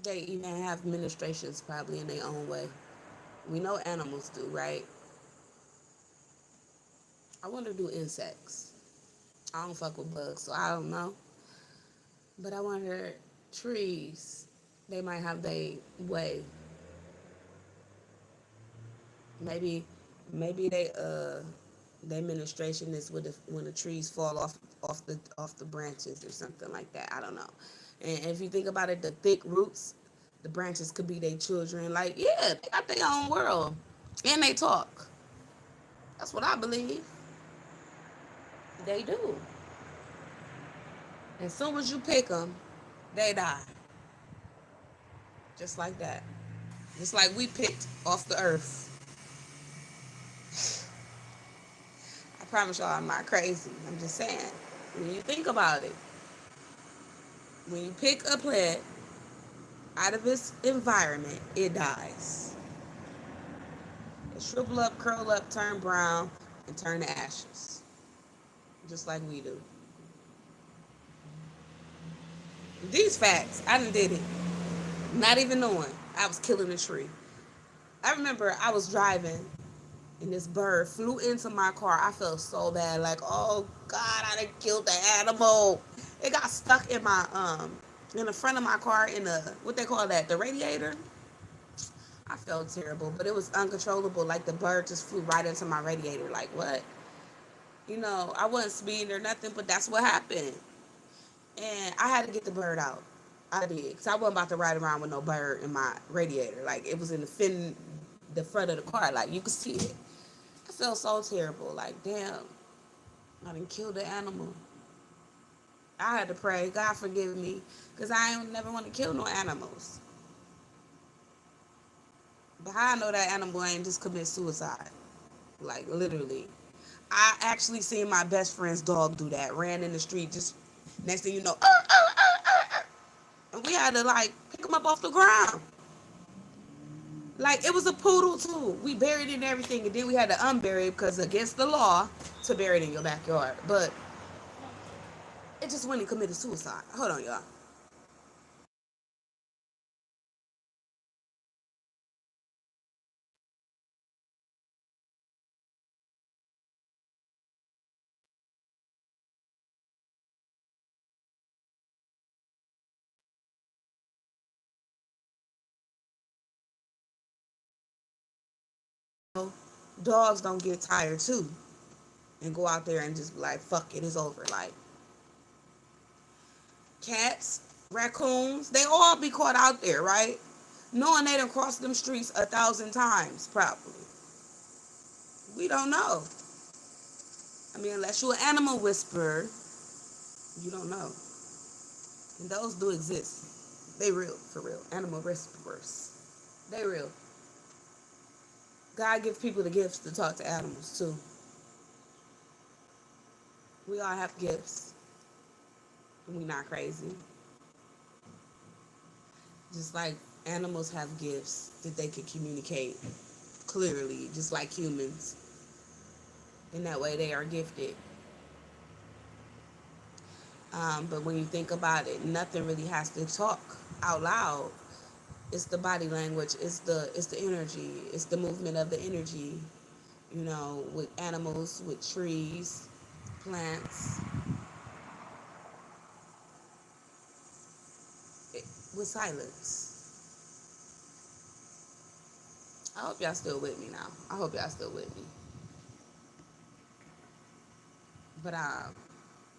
They even have ministrations probably in their own way. We know animals do, right? I wonder do insects. I don't fuck with bugs, so I don't know. But I wonder trees, they might have their way. Maybe maybe their ministration is when the trees fall off the branches or something like that. I don't know. And if you think about it, the thick roots, the branches could be their children. Like, yeah, they got their own world. And they talk. That's what I believe. They do. As soon as you pick them, they die. Just like that. Just like we picked off the earth. I promise y'all I'm not crazy. I'm just saying. When you think about it, when you pick a plant out of its environment, it dies. It shrivel up, curl up, turn brown, and turn to ashes. Just like we do. These facts, I done did it. Not even knowing I was killing a tree. I remember I was driving and this bird flew into my car. I felt so bad, like, oh God, I done killed the animal. It got stuck in the front of my car in the what they call that, the radiator. I felt terrible, but it was uncontrollable. Like the bird just flew right into my radiator. Like what? I wasn't speeding or nothing, but that's what happened. And I had to get the bird out. I did, because I wasn't about to ride around with no bird in my radiator. Like it was in the front of the car. Like you could see it. I felt so terrible. Like damn, I done killed the animal. I had to pray, God forgive me, because I ain't never want to kill no animals. But how I know that animal ain't just commit suicide? Like literally. I actually seen my best friend's dog do that. Ran in the street, just next thing you know, and we had to like pick him up off the ground. Like, it was a poodle too. We buried it and everything, and then we had to unbury it because against the law to bury it in your backyard. But it just went and committed suicide. Hold on, y'all. Dogs don't get tired too and go out there and just be like, fuck it, it's over. Like, cats, raccoons, they all be caught out there, right? Knowing they done crossed them streets 1,000 times, probably. We don't know. I mean, unless you're an animal whisperer, you don't know. And those do exist. They real, for real. Animal whisperers. They real. God gives people the gifts to talk to animals too. We all have gifts. And we not crazy. Just like animals have gifts that they can communicate clearly, just like humans. In that way, they are gifted. But when you think about it, nothing really has to talk out loud. It's the body language. It's the energy. It's the movement of the energy. You know, with animals, with trees, plants, with silence. I hope y'all still with me now. I hope y'all still with me. But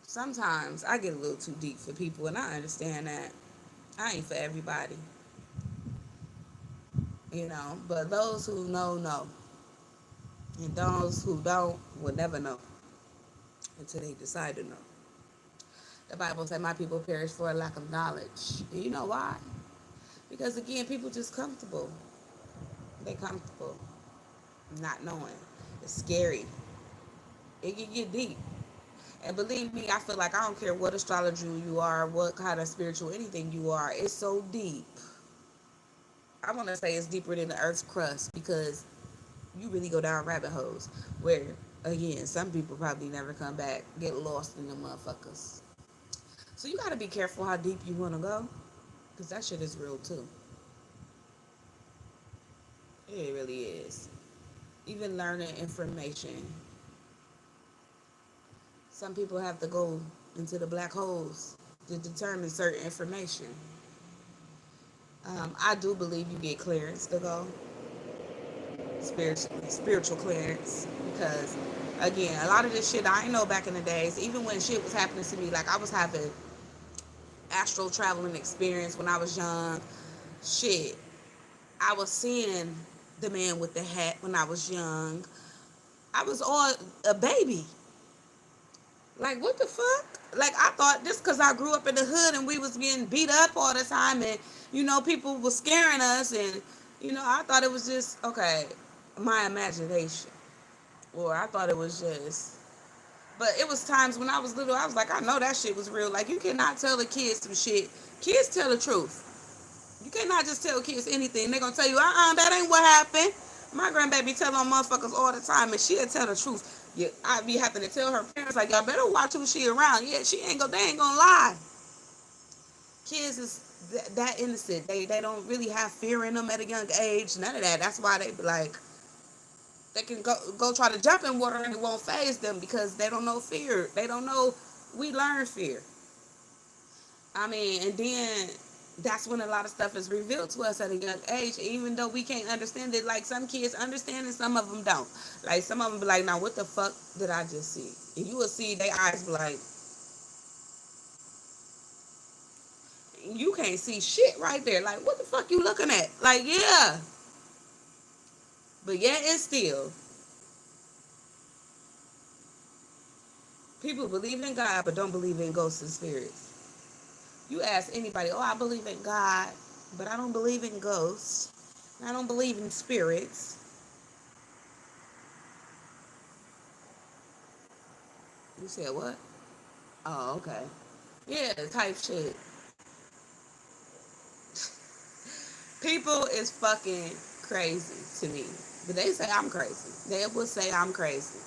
sometimes I get a little too deep for people, and I understand that. I ain't for everybody, you know. But those who know, and those who don't will never know until they decide to know. The Bible said, "My people perish for a lack of knowledge." And you know why? Because again, people just comfortable. They comfortable not knowing. It's scary. It can get deep. And believe me, I feel like I don't care what astrologer you are, what kind of spiritual anything you are. It's so deep. I want to say it's deeper than the earth's crust because you really go down rabbit holes where, again, some people probably never come back, get lost in the motherfuckers. So you got to be careful how deep you want to go because that shit is real too. It really is. Even learning information. Some people have to go into the black holes to determine certain information. I do believe you get clearance to go, spiritual clearance, because again, a lot of this shit I ain't know back in the days. Even when shit was happening to me, like I was having astral traveling experience when I was young. Shit, I was seeing the man with the hat when I was young. I was all a baby. Like, what the fuck? Like, I thought this because I grew up in the hood and we was getting beat up all the time and, you know, people was scaring us and, you know, I thought it was just, okay, my imagination. Or I thought it was just, but it was times when I was little, I was like, I know that shit was real. Like, you cannot tell the kids some shit. Kids tell the truth. You cannot just tell kids anything. They're going to tell you, that ain't what happened. My grandbaby tell on motherfuckers all the time, and she'll tell the truth. Yeah, I be having to tell her parents, like, y'all better watch who she around. Yeah, they ain't gonna lie. Kids is that innocent. They don't really have fear in them at a young age. None of that. That's why they be like, they can go try to jump in water and it won't phase them because they don't know fear. They don't know. We learn fear. I mean, and then that's when a lot of stuff is revealed to us at a young age, even though we can't understand it. Like, some kids understand and some of them don't. Like, some of them be like, now what the fuck did I just see? And you will see their eyes be like, you can't see shit right there. Like, what the fuck you looking at? Like, yeah. But yet it's still, people believe in God but don't believe in ghosts and spirits. You ask anybody, oh, I believe in God, but I don't believe in ghosts. I don't believe in spirits. You said what? Oh, okay. Yeah, type shit. People is fucking crazy to me. But they say I'm crazy. They will say I'm crazy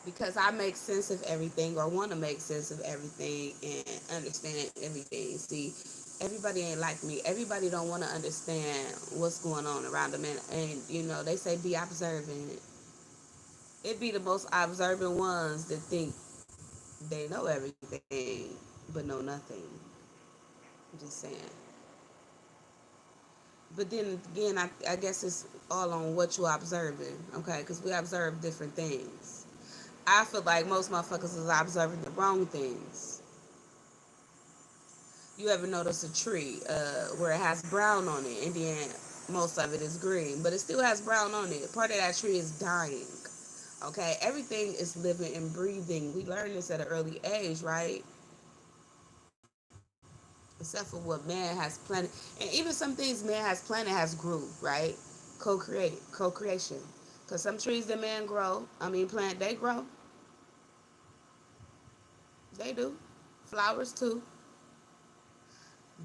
because I make sense of everything or want to make sense of everything and understand everything. See, everybody ain't like me. Everybody don't want to understand what's going on around them. And you know, they say be observant. It be the most observant ones that think they know everything but know nothing. I'm just saying. But then again, I guess it's all on what you're observing, okay? Because we observe different things. I feel like most motherfuckers is observing the wrong things. You ever notice a tree where it has brown on it, and then most of it is green, but it still has brown on it? Part of that tree is dying. Okay, everything is living and breathing. We learned this at an early age, right? Except for what man has planted, and even some things man has planted has grew, right? Co-creation. Because some trees that man grow, plant, they grow, they do. Flowers too,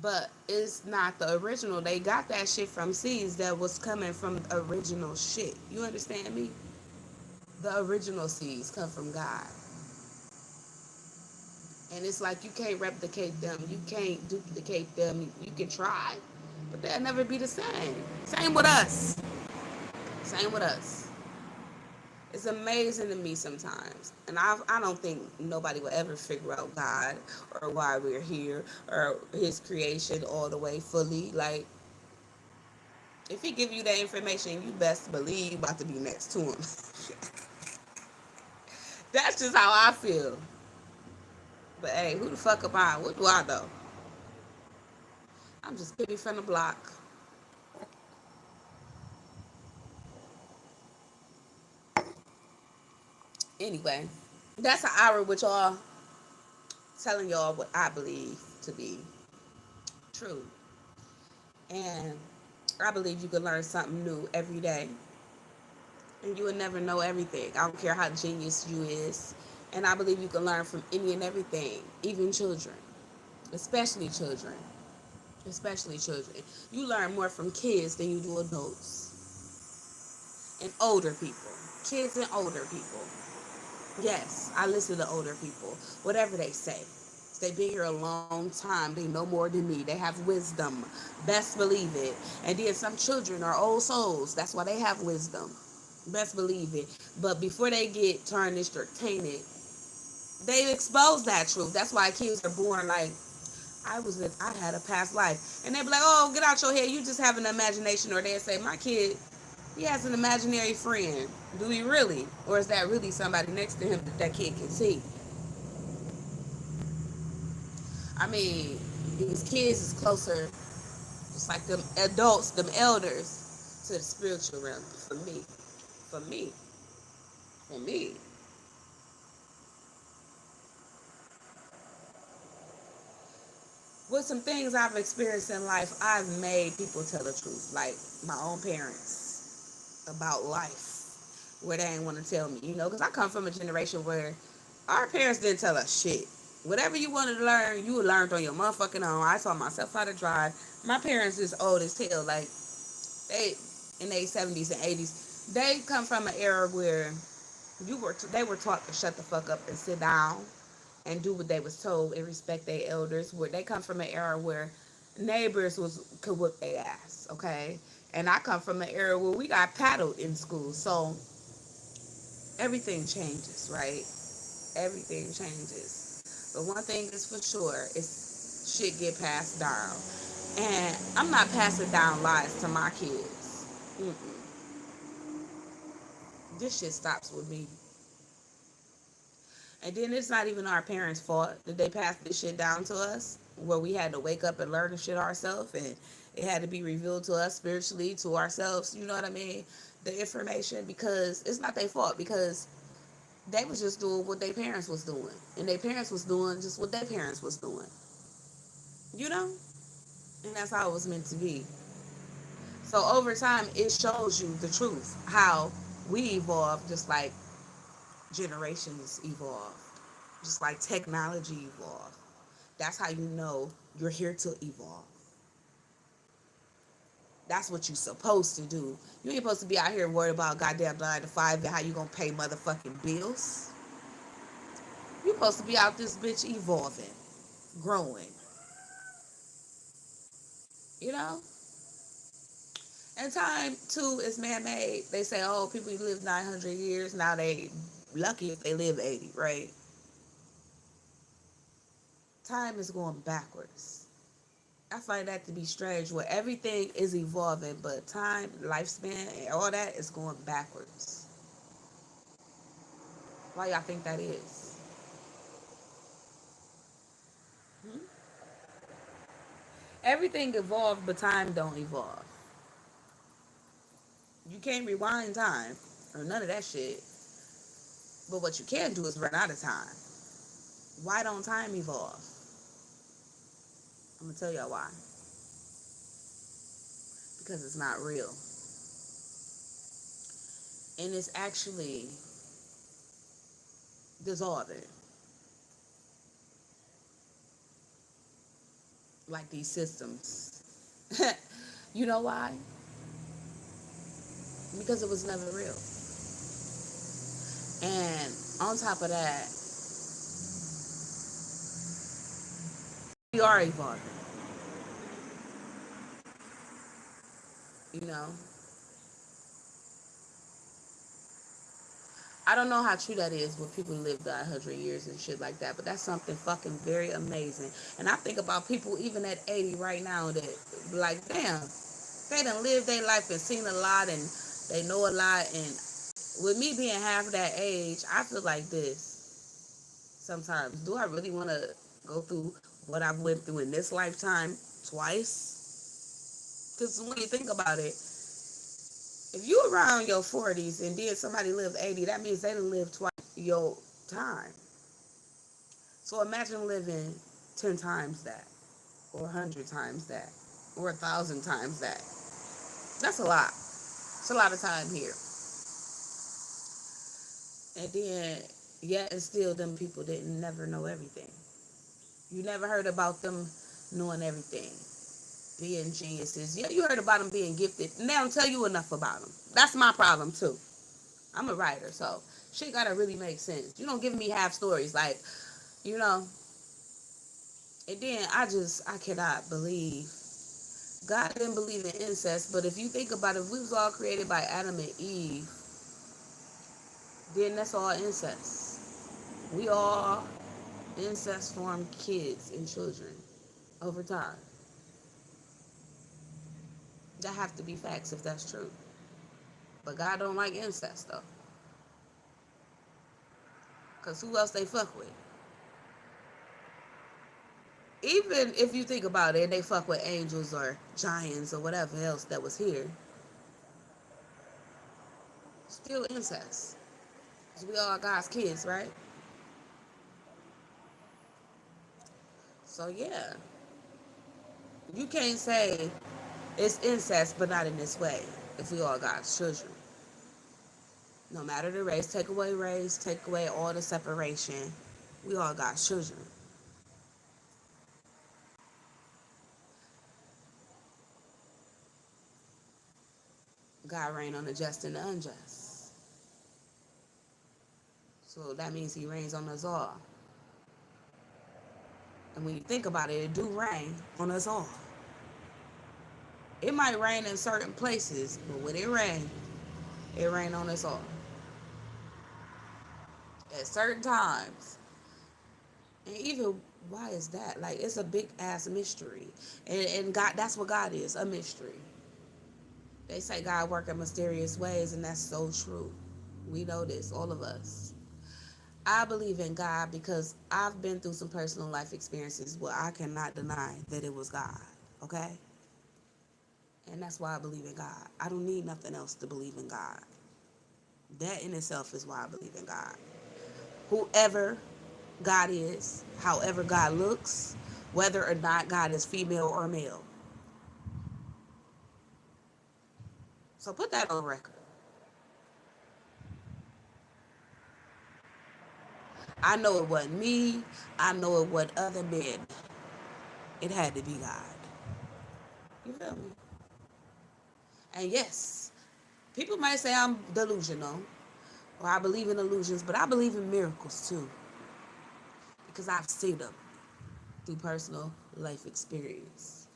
but it's not the original. They got that shit from seeds that was coming from original shit. You understand me? The original seeds come from God. And it's like you can't replicate them. You can't duplicate them. You can try, but they'll never be the same. Same with us. Same with us. It's amazing to me sometimes. And I don't think nobody will ever figure out God or why we're here or his creation all the way fully. Like, if he give you that information, you best believe you about to be next to him. That's just how I feel. But hey, who the fuck am I? What do I know? I'm just Kimmy from the block. Anyway, that's an hour with y'all telling y'all what I believe to be true. And I believe you can learn something new every day. And you will never know everything. I don't care how genius you is. And I believe you can learn from any and everything, even children, especially children. Especially children. You learn more from kids than you do adults and older people. Kids and older people. Yes, I listen to older people, whatever they say. They been here a long time. They know more than me. They have wisdom. Best believe it. And then some children are old souls. That's why they have wisdom. Best believe it. But before they get tarnished or tainted, they expose that truth. That's why kids are born like, I had a past life. And they be like, oh, get out your head. You just have an imagination. Or they'll say, my kid, he has an imaginary friend. Do he really? Or is that really somebody next to him that kid can see? I mean, these kids is closer, just like them adults, them elders, to the spiritual realm. For me, for me, for me. With some things I've experienced in life, I've made people tell the truth, like my own parents, about life, where they ain't want to tell me, because I come from a generation where our parents didn't tell us shit. Whatever you wanted to learn, you learned on your motherfucking own. I taught myself how to drive. My parents is old as hell. Like, they in their 70s and 80s. They come from an era where they were taught to shut the fuck up and sit down and do what they was told and respect their elders. Where they come from an era where neighbors could whip their ass, okay? And I come from an era where we got paddled in school. So everything changes, right? Everything changes. But one thing is for sure, is shit get passed down. And I'm not passing down lies to my kids. Mm-mm. This shit stops with me. And then it's not even our parents' fault that they passed this shit down to us, where we had to wake up and learn the shit ourselves, and it had to be revealed to us spiritually, to ourselves. You know what I mean? The information, because it's not their fault, because they was just doing what their parents was doing, and their parents was doing just what their parents was doing. You know, and that's how it was meant to be. So over time, it shows you the truth, how we evolve, just like generations evolve, just like technology evolved. That's how you know you're here to evolve. That's what you supposed to do. You ain't supposed to be out here worried about goddamn 9 to 5 and how you gonna pay motherfucking bills. You supposed to be out this bitch evolving, growing, you know? And time too is man-made. They say, oh, people live 900 years. Now they lucky if they live 80, right? Time is going backwards. I find that to be strange where everything is evolving, but time, lifespan, and all that is going backwards. Why y'all think that is? Hmm? Everything evolved, but time don't evolve. You can't rewind time or none of that shit. But what you can do is run out of time. Why don't time evolve? I'm gonna tell y'all why. Because it's not real. And it's actually dissolving. Like these systems. You know why? Because it was never real. And on top of that, we are evolving. You know? I don't know how true that is when people live 100 years and shit like that, but that's something fucking very amazing. And I think about people even at 80 right now that like, damn, they done lived their life and seen a lot and they know a lot. And with me being half that age, I feel like this sometimes. Do I really want to go through what I've went through in this lifetime twice? Because when you think about it, if you around your 40s and then somebody lived 80, that means they done lived twice your time. So imagine living 10 times that, or 100 times that, or 1,000 times that. That's a lot. It's a lot of time here. And then, yet and still, them people didn't never know everything. You never heard about them knowing everything, being geniuses. Yeah, you heard about them being gifted. And they don't tell you enough about them. That's my problem, too. I'm a writer, so shit gotta really make sense. You don't give me half stories, like, you know. And then I cannot believe God didn't believe in incest, but if you think about it, if we was all created by Adam and Eve, then that's all incest. We all incest formed kids and children over time. That have to be facts if that's true. But God don't like incest though, cause who else they fuck with? Even if you think about it, they fuck with angels or giants or whatever else that was here. Still incest. Cause we all God's kids, right? So yeah, you can't say it's incest, but not in this way. If we all God's children, no matter the race, take away all the separation. We all God's children. God reign on the just and the unjust. So that means He reigns on us all. And when you think about it, it do rain on us all. It might rain in certain places, but when it rain on us all. At certain times. And even why is that? Like it's a big ass mystery. And God, that's what God is, a mystery. They say God work in mysterious ways, and that's so true. We know this, all of us. I believe in God because I've been through some personal life experiences where I cannot deny that it was God. Okay? And that's why I believe in God. I don't need nothing else to believe in God. That in itself is why I believe in God. Whoever God is, however God looks, whether or not God is female or male. So put that on record. I know it wasn't me. I know it wasn't other men. It had to be God. You feel me? And yes, people might say I'm delusional or I believe in illusions, but I believe in miracles too because I've seen them through personal life experience.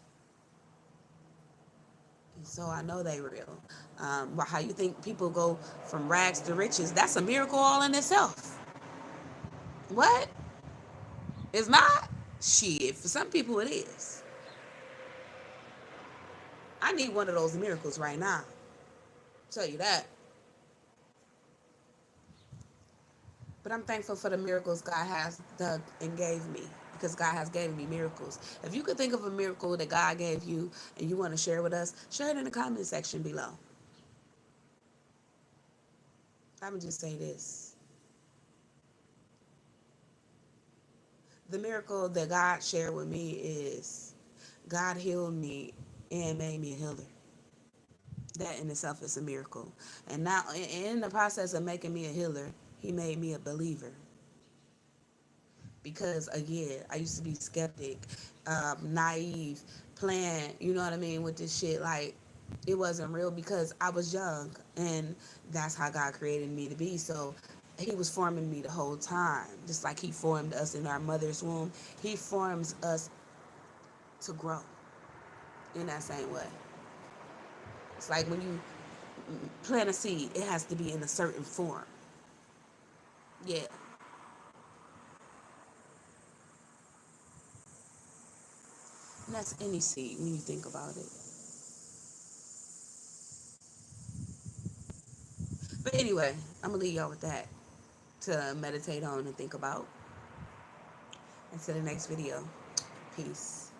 And so I know they real. But how you think people go from rags to riches, that's a miracle all in itself. What? It's not? Shit, for some people it is. I need one of those miracles right now. Tell you that. But I'm thankful for the miracles God has done and gave me because God has given me miracles. If you could think of a miracle that God gave you and you want to share with us, share it in the comment section below. I'm going to just say this. The miracle that God shared with me is God healed me and made me a healer. That in itself is a miracle. And now, in the process of making me a healer, He made me a believer. Because again, I used to be skeptic, naive, playing, you know what I mean, with this shit. Like, it wasn't real because I was young, and that's how God created me to be. So He was forming me the whole time, just like He formed us in our mother's womb. He forms us to grow in that same way. It's like when you plant a seed, it has to be in a certain form. Yeah. And that's any seed when you think about it. But anyway, I'm going to leave y'all with that to meditate on and think about. Until the next video. Peace.